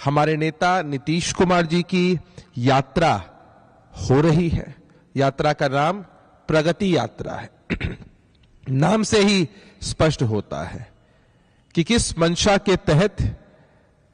हमारे नेता नीतीश कुमार जी की यात्रा हो रही है। यात्रा का नाम प्रगति यात्रा है। नाम से ही स्पष्ट होता है कि किस मंशा के तहत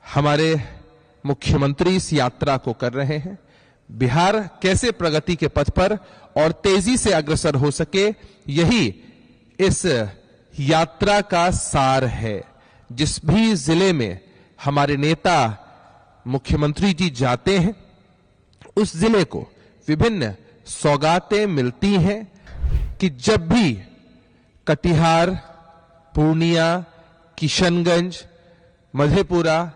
हमारे मुख्यमंत्री इस यात्रा को कर रहे हैं। बिहार कैसे प्रगति के पथ पर और तेजी से अग्रसर हो सके, यही इस यात्रा का सार है। जिस भी जिले में हमारे नेता मुख्यमंत्री जी जाते हैं, उस जिले को विभिन्न सौगातें मिलती हैं कि जब भी कटिहार, पूर्णिया, किशनगंज, मधेपुरा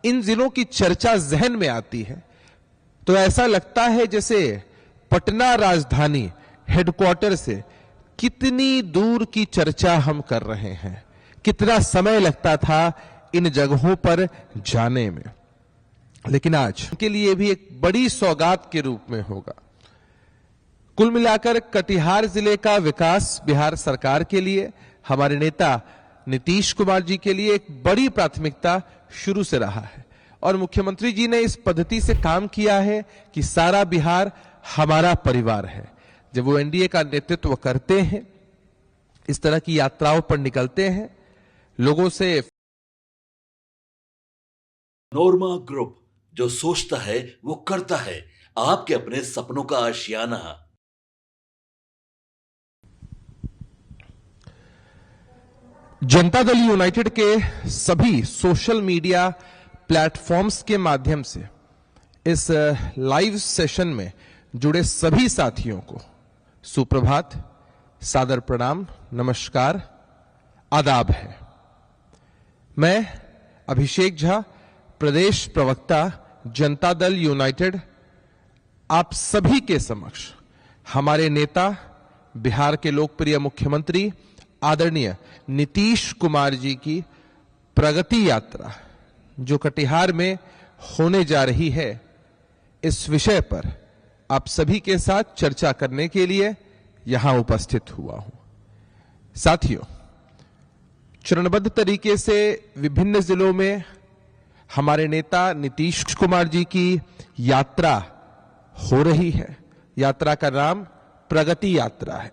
इन जिलों की चर्चा जहन में आती है तो ऐसा लगता है जैसे पटना राजधानी हेडक्वार्टर से कितनी दूर की चर्चा हम कर रहे हैं। कितना समय लगता था इन जगहों पर जाने में, लेकिन आज के लिए भी एक बड़ी सौगात के रूप में होगा। कुल मिलाकर कटिहार जिले का विकास बिहार सरकार के लिए, हमारे नेता नीतीश कुमार जी के लिए एक बड़ी प्राथमिकता शुरू से रहा है और मुख्यमंत्री जी ने इस पद्धति से काम किया है कि सारा बिहार हमारा परिवार है। जब वो एनडीए का नेतृत्व करते हैं, इस तरह की यात्राओं पर निकलते हैं, लोगों से। नोरमा ग्रुप, जो सोचता है वो करता है। आपके अपने सपनों का आशियाना। जनता दल यूनाइटेड के सभी सोशल मीडिया प्लेटफॉर्म्स के माध्यम से इस लाइव सेशन में जुड़े सभी साथियों को सुप्रभात, सादर प्रणाम, नमस्कार, आदाब है। मैं अभिषेक झा, प्रदेश प्रवक्ता जनता दल यूनाइटेड, आप सभी के समक्ष हमारे नेता बिहार के लोकप्रिय मुख्यमंत्री आदरणीय नीतीश कुमार जी की प्रगति यात्रा जो कटिहार में होने जा रही है, इस विषय पर आप सभी के साथ चर्चा करने के लिए यहां उपस्थित हुआ हूं। साथियों, चरणबद्ध तरीके से विभिन्न जिलों में हमारे नेता नीतीश कुमार जी की यात्रा हो रही है। यात्रा का नाम प्रगति यात्रा है।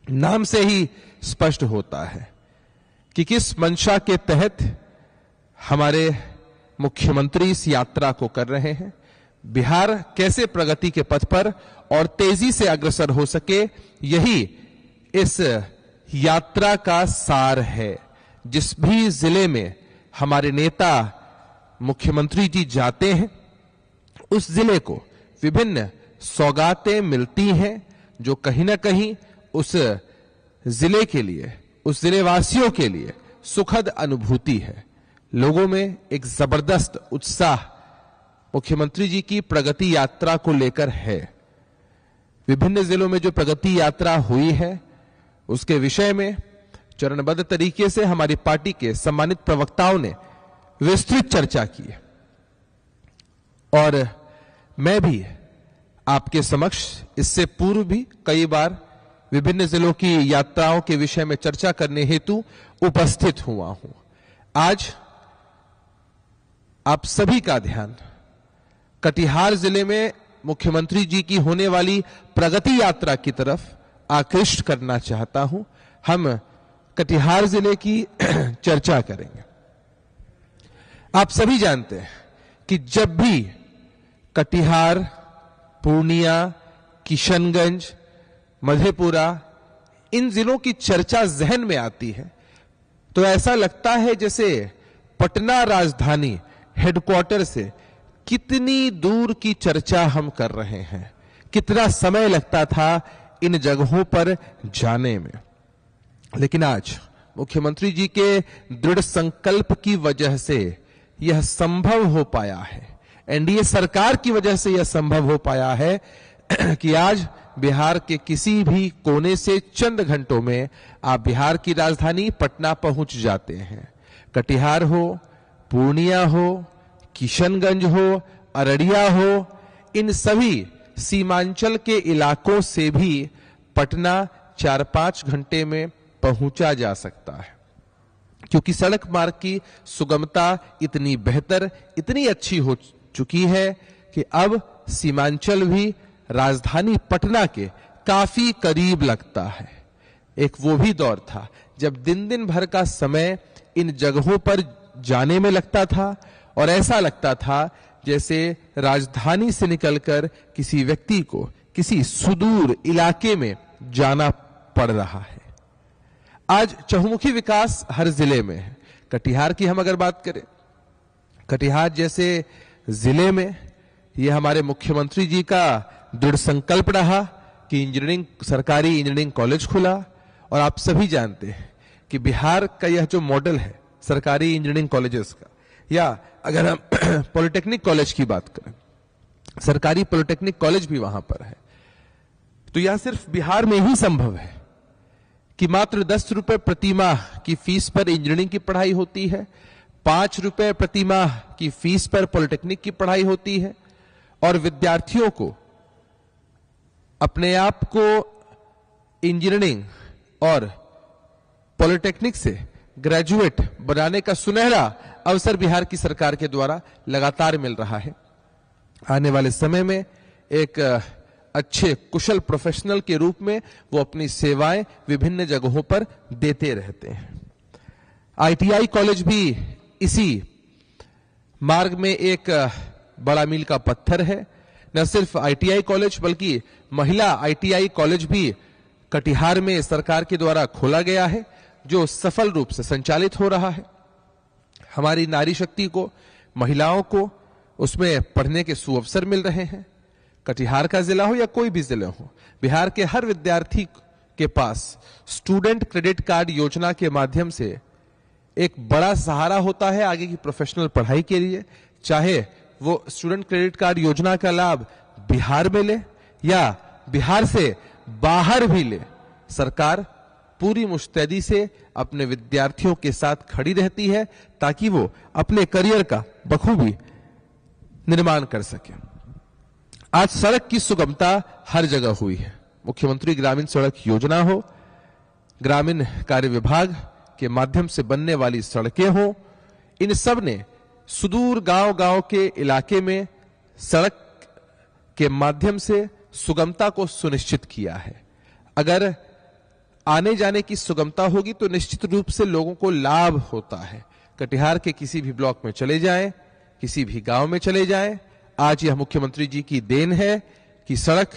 नाम से ही स्पष्ट होता है कि किस मंशा के तहत हमारे मुख्यमंत्री इस यात्रा को कर रहे हैं। बिहार कैसे प्रगति के पथ पर और तेजी से अग्रसर हो सके, यही इस यात्रा का सार है। जिस भी जिले में हमारे नेता मुख्यमंत्री जी जाते हैं, उस जिले को विभिन्न सौगातें मिलती हैं जो कहीं ना कहीं उस जिले के लिए, उस जिले वासियों के लिए सुखद अनुभूति है। लोगों में एक जबरदस्त उत्साह मुख्यमंत्री जी की प्रगति यात्रा को लेकर है। विभिन्न जिलों में जो प्रगति यात्रा हुई है, उसके विषय में चरणबद्ध तरीके से हमारी पार्टी के सम्मानित प्रवक्ताओं ने विस्तृत चर्चा की है और मैं भी आपके समक्ष इससे पूर्व भी कई बार विभिन्न जिलों की यात्राओं के विषय में चर्चा करने हेतु उपस्थित हुआ हूं। आज आप सभी का ध्यान कटिहार जिले में मुख्यमंत्री जी की होने वाली प्रगति यात्रा की तरफ आकृष्ट करना चाहता हूं। हम कटिहार जिले की चर्चा करेंगे। आप सभी जानते हैं कि जब भी कटिहार, पूर्णिया, किशनगंज, मधेपुरा इन जिलों की चर्चा जहन में आती है तो ऐसा लगता है जैसे पटना राजधानी हेडक्वार्टर से कितनी दूर की चर्चा हम कर रहे हैं। कितना समय लगता था इन जगहों पर जाने में, लेकिन आज मुख्यमंत्री जी के दृढ़ संकल्प की वजह से यह संभव हो पाया है। एनडीए सरकार की वजह से यह संभव हो पाया है कि आज बिहार के किसी भी कोने से चंद घंटों में आप बिहार की राजधानी पटना पहुंच जाते हैं। कटिहार हो, पूर्णिया हो, किशनगंज हो, अररिया हो, इन सभी सीमांचल के इलाकों से भी पटना 4-5 घंटे में पहुंचा जा सकता है। क्योंकि सड़क मार्ग की सुगमता इतनी बेहतर, इतनी अच्छी हो चुकी है कि अब सीमांचल भी राजधानी पटना के काफी करीब लगता है। एक वो भी दौर था जब दिन दिन भर का समय इन जगहों पर जाने में लगता था और ऐसा लगता था जैसे राजधानी से निकलकर किसी व्यक्ति को किसी सुदूर इलाके में जाना पड़ रहा है। आज चहुमुखी विकास हर जिले में है। कटिहार की हम अगर बात करें, कटिहार जैसे जिले में यह हमारे मुख्यमंत्री जी का दृढ़ संकल्प रहा कि सरकारी इंजीनियरिंग कॉलेज खुला। और आप सभी जानते हैं कि बिहार का यह जो मॉडल है सरकारी इंजीनियरिंग कॉलेजेस का, या अगर हम पॉलिटेक्निक कॉलेज की बात करें, सरकारी पॉलिटेक्निक कॉलेज भी वहां पर है, तो यह सिर्फ बिहार में ही संभव है कि मात्र 10 रुपए प्रति माह की फीस पर इंजीनियरिंग की पढ़ाई होती है, 5 रुपए प्रति माह की फीस पर पॉलिटेक्निक की पढ़ाई होती है, और विद्यार्थियों को अपने आप को इंजीनियरिंग और पॉलिटेक्निक से ग्रेजुएट बनाने का सुनहरा अवसर बिहार की सरकार के द्वारा लगातार मिल रहा है। आने वाले समय में एक अच्छे कुशल प्रोफेशनल के रूप में वो अपनी सेवाएं विभिन्न जगहों पर देते रहते हैं। आईटीआई कॉलेज भी इसी मार्ग में एक बड़ा मील का पत्थर है। न सिर्फ आईटीआई कॉलेज बल्कि महिला आईटीआई कॉलेज भी कटिहार में सरकार के द्वारा खोला गया है, जो सफल रूप से संचालित हो रहा है। हमारी नारी शक्ति को, महिलाओं को उसमें पढ़ने के सुअवसर मिल रहे हैं। कटिहार का जिला हो या कोई भी जिला हो, बिहार के हर विद्यार्थी के पास स्टूडेंट क्रेडिट कार्ड योजना के माध्यम से एक बड़ा सहारा होता है आगे की प्रोफेशनल पढ़ाई के लिए। चाहे वो स्टूडेंट क्रेडिट कार्ड योजना का लाभ बिहार में ले या बिहार से बाहर भी ले, सरकार पूरी मुस्तैदी से अपने विद्यार्थियों के साथ खड़ी रहती है ताकि वो अपने करियर का बखूबी निर्माण कर सके। आज सड़क की सुगमता हर जगह हुई है। मुख्यमंत्री ग्रामीण सड़क योजना हो, ग्रामीण कार्य विभाग के माध्यम से बनने वाली सड़कें हो, इन सब ने सुदूर गांव-गांव के इलाके में सड़क के माध्यम से सुगमता को सुनिश्चित किया है। अगर आने जाने की सुगमता होगी तो निश्चित रूप से लोगों को लाभ होता है। कटिहार के किसी भी ब्लॉक में चले जाएं, किसी भी गांव में चले जाएं, आज यह मुख्यमंत्री जी की देन है कि सड़क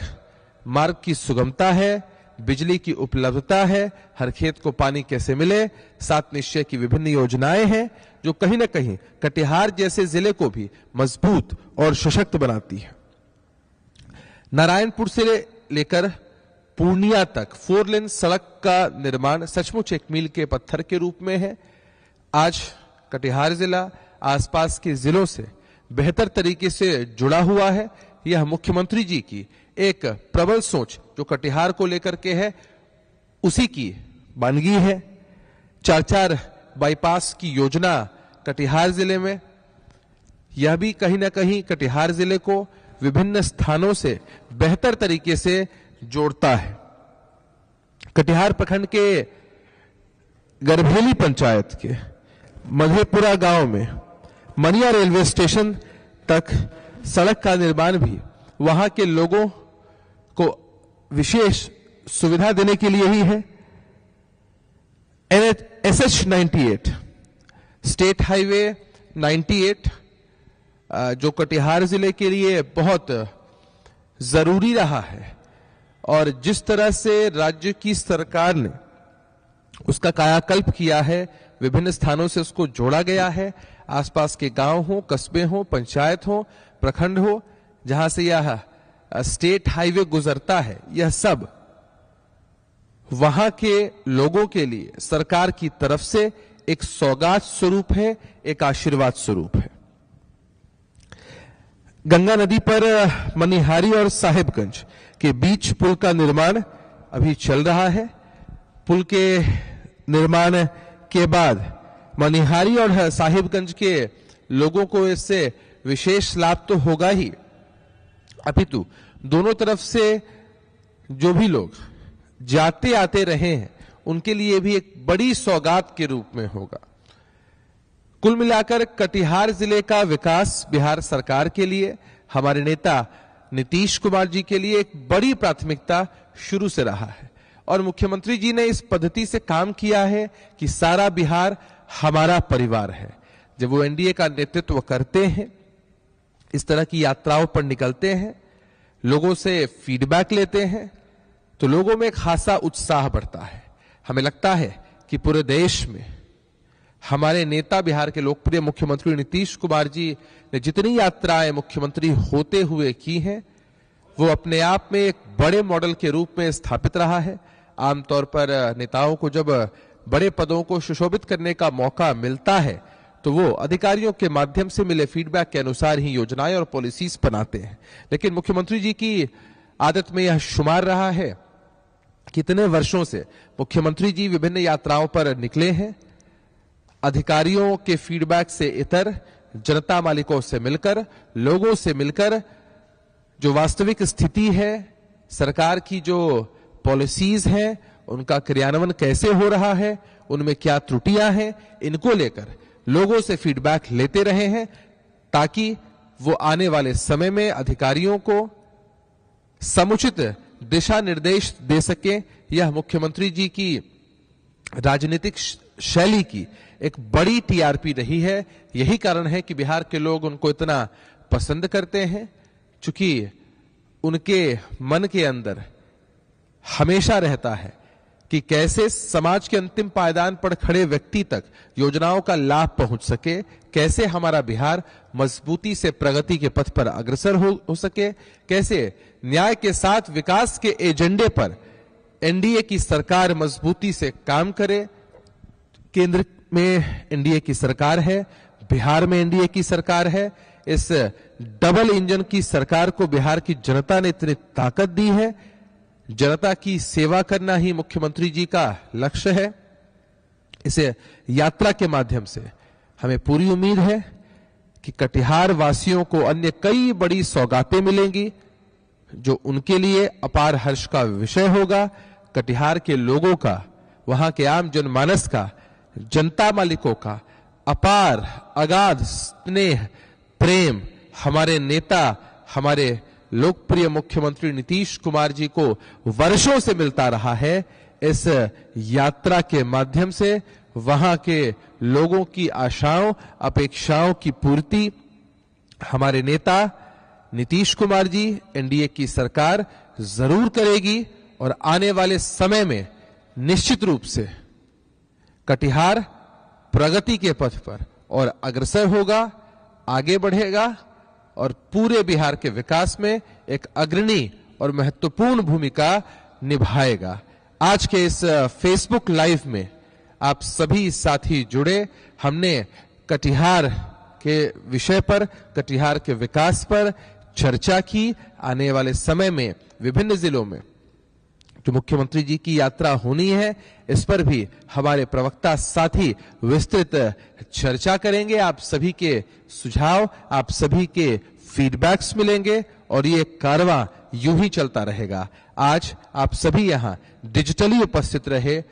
मार्ग की सुगमता है, बिजली की उपलब्धता है, हर खेत को पानी कैसे मिले, 7 निश्चय की विभिन्न योजनाएं हैं जो कहीं ना कहीं कटिहार जैसे जिले को भी मजबूत और सशक्त बनाती है। नारायणपुर से लेकर पूर्णिया तक 4 लेन सड़क का निर्माण सचमुच एक मील के पत्थर के रूप में है। आज कटिहार जिला आसपास के जिलों से बेहतर तरीके से जुड़ा हुआ है। यह मुख्यमंत्री जी की एक प्रबल सोच जो कटिहार को लेकर के है, उसी की वानगी है। 4-4 बाईपास की योजना कटिहार जिले में, यह भी कहीं ना कहीं कटिहार जिले को विभिन्न स्थानों से बेहतर तरीके से जोड़ता है। कटिहार प्रखंड के गरभेली पंचायत के मधेपुरा गांव में मनिया रेलवे स्टेशन तक सड़क का निर्माण भी वहां के लोगों को विशेष सुविधा देने के लिए ही है। SH 98 स्टेट हाईवे 98 जो कटिहार जिले के लिए बहुत जरूरी रहा है, और जिस तरह से राज्य की सरकार ने उसका कायाकल्प किया है, विभिन्न स्थानों से उसको जोड़ा गया है। आसपास के गांव हो, कस्बे हो, पंचायत हो, प्रखंड हो, जहां से यह स्टेट हाईवे गुजरता है, यह सब वहां के लोगों के लिए सरकार की तरफ से एक सौगात स्वरूप है, एक आशीर्वाद स्वरूप है। गंगा नदी पर मनिहारी और साहिबगंज के बीच पुल का निर्माण अभी चल रहा है। पुल के निर्माण के बाद मनिहारी और साहिबगंज के लोगों को इससे विशेष लाभ तो होगा ही, अपितु दोनों तरफ से जो भी लोग जाते आते रहे हैं उनके लिए भी एक बड़ी सौगात के रूप में होगा। कुल मिलाकर कटिहार जिले का विकास बिहार सरकार के लिए, हमारे नेता नीतीश कुमार जी के लिए एक बड़ी प्राथमिकता शुरू से रहा है और मुख्यमंत्री जी ने इस पद्धति से काम किया है कि सारा बिहार हमारा परिवार है। जब वो एनडीए का नेतृत्व करते हैं, इस तरह की यात्राओं पर निकलते हैं, लोगों से फीडबैक लेते हैं, तो लोगों में एक खासा उत्साह बढ़ता है। हमें लगता है कि पूरे देश में हमारे नेता, बिहार के लोकप्रिय मुख्यमंत्री नीतीश कुमार जी ने जितनी यात्राएं मुख्यमंत्री होते हुए की हैं, वो अपने आप में एक बड़े मॉडल के रूप में स्थापित रहा है। आमतौर पर नेताओं को जब बड़े पदों को सुशोभित करने का मौका मिलता है तो वो अधिकारियों के माध्यम से मिले फीडबैक के अनुसार ही योजनाएं और पॉलिसीज बनाते हैं। लेकिन मुख्यमंत्री जी की आदत में यह शुमार रहा है, कितने वर्षों से मुख्यमंत्री जी विभिन्न यात्राओं पर निकले हैं, अधिकारियों के फीडबैक से इतर जनता मालिकों से मिलकर, लोगों से मिलकर जो वास्तविक स्थिति है, सरकार की जो पॉलिसीज हैं, उनका क्रियान्वयन कैसे हो रहा है, उनमें क्या त्रुटियां हैं, इनको लेकर लोगों से फीडबैक लेते रहे हैं ताकि वो आने वाले समय में अधिकारियों को समुचित दिशा निर्देश दे सके। यह मुख्यमंत्री जी की राजनीतिक शैली की एक बड़ी टीआरपी रही है। यही कारण है कि बिहार के लोग उनको इतना पसंद करते हैं, चूंकि उनके मन के अंदर हमेशा रहता है कि कैसे समाज के अंतिम पायदान पर खड़े व्यक्ति तक योजनाओं का लाभ पहुंच सके, कैसे हमारा बिहार मजबूती से प्रगति के पथ पर अग्रसर हो सके, कैसे न्याय के साथ विकास के एजेंडे पर एनडीए की सरकार मजबूती से काम करे। केंद्र में एनडीए की सरकार है, बिहार में एनडीए की सरकार है। इस डबल इंजन की सरकार को बिहार की जनता ने इतनी ताकत दी है। जनता की सेवा करना ही मुख्यमंत्री जी का लक्ष्य है। इसे यात्रा के माध्यम से हमें पूरी उम्मीद है कि कटिहार वासियों को अन्य कई बड़ी सौगातें मिलेंगी जो उनके लिए अपार हर्ष का विषय होगा। कटिहार के लोगों का, वहां के आम जनमानस का, जनता मालिकों का अपार अगाध स्नेह प्रेम हमारे नेता, हमारे लोकप्रिय मुख्यमंत्री नीतीश कुमार जी को वर्षों से मिलता रहा है। इस यात्रा के माध्यम से वहां के लोगों की आशाओं, अपेक्षाओं की पूर्ति हमारे नेता नीतीश कुमार जी, एनडीए की सरकार जरूर करेगी और आने वाले समय में निश्चित रूप से कटिहार प्रगति के पथ पर और अग्रसर होगा, आगे बढ़ेगा और पूरे बिहार के विकास में एक अग्रणी और महत्वपूर्ण भूमिका निभाएगा। आज के इस फेसबुक लाइव में आप सभी साथी जुड़े, हमने कटिहार के विषय पर, कटिहार के विकास पर चर्चा की। आने वाले समय में विभिन्न जिलों में जो मुख्यमंत्री जी की यात्रा होनी है, इस पर भी हमारे प्रवक्ता साथी विस्तृत चर्चा करेंगे। आप सभी के सुझाव, आप सभी के फीडबैक्स मिलेंगे और ये कारवां यूं ही चलता रहेगा। आज आप सभी यहां डिजिटली उपस्थित रहे,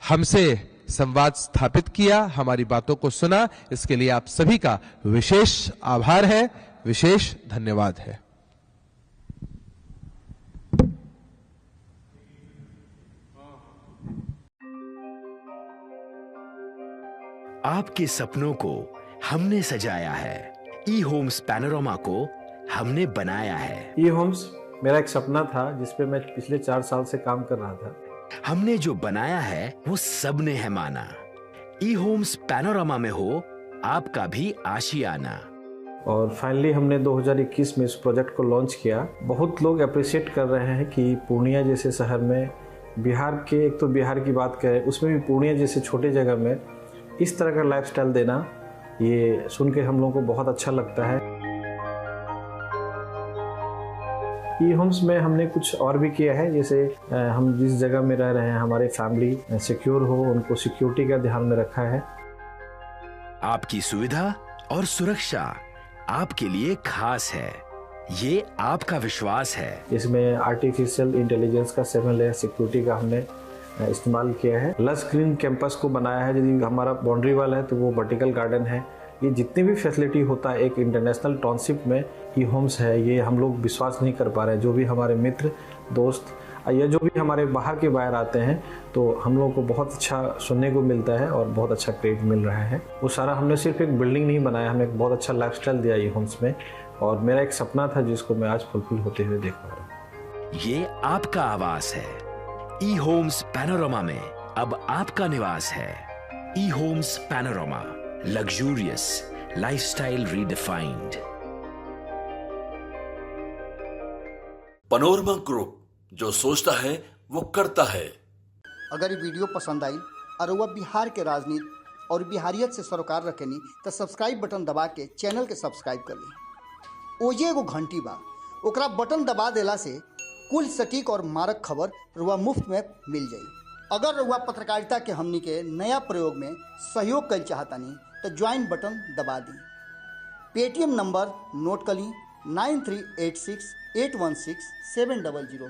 हमसे संवाद स्थापित किया, हमारी बातों को सुना, इसके लिए आप सभी का विशेष आभार है, विशेष धन्यवाद है। आपके सपनों को हमने सजाया है, ई होम्स पैनोरामा को हमने बनाया है। ई होम्स मेरा एक सपना था जिसपे मैं पिछले 4 साल से काम कर रहा था। हमने जो बनाया है वो सबने है माना। ई होम्स पैनोरामा में हो आपका भी आशियाना। और फाइनली हमने 2021 में इस प्रोजेक्ट को लॉन्च किया। बहुत लोग अप्रिशिएट कर रहे हैं कि पूर्णिया जैसे शहर में, बिहार के, एक तो बिहार की बात करें उसमें भी पूर्णिया जैसे छोटे जगह में इस तरह का लाइफस्टाइल देना, ये सुन के हम लोगों को बहुत अच्छा लगता है। ई होम्स में हमने कुछ और भी किया है, जैसे हम जिस जगह में रह रहे हैं हमारे फैमिली सिक्योर हो, उनको सिक्योरिटी का ध्यान में रखा है। आपकी सुविधा और सुरक्षा आपके लिए खास है, ये आपका विश्वास है। इसमें आर्टिफिशियल इंटेलिजेंस का 7 लेयर सिक्योरिटी का हमने इस्तेमाल किया है। लस ग्रीन कैंपस को बनाया है। यदि हमारा बाउंड्री वाल है तो वो वर्टिकल गार्डन है। ये जितनी भी फैसिलिटी होता है एक इंटरनेशनल टाउनशिप में ई होम्स है, ये हम लोग विश्वास नहीं कर पा रहे हैं। जो भी हमारे मित्र दोस्त या जो भी हमारे बाहर के बाहर आते हैं तो हम लोगों को बहुत अच्छा सुनने को मिलता है और बहुत अच्छा क्रेडिट मिल रहा है। वो सारा हमने सिर्फ एक बिल्डिंग नहीं बनाया, हमने एक बहुत अच्छा लाइफस्टाइल दिया ई होम्स में, और मेरा एक सपना था जिसको मैं आज फुलफिल होते हुए देख पा रहा हूँ। ये आपका आवास है। ई होम्स पैनोरामा में अब आपका निवास है। E homes Panorama, luxurious lifestyle redefined. Panorama group, जो सोचता है वो करता है। अगर ये वीडियो पसंद आई और वह बिहार के राजनीति और बिहारियत से सरोकार रखेनी तो सब्सक्राइब बटन दबा के चैनल के सब्सक्राइब कर ली। ओजे एगो घंटी बा, ओकरा बटन दबा देला से कुल सटीक और मारक खबर रुआ मुफ्त में मिल जाई। अगर रुआ पत्रकारिता के हमनी के नया प्रयोग में सहयोग कर चाहतानी तो ज्वाइन बटन दबा दी। पेटीएम नंबर नोट कर ली 9386816700।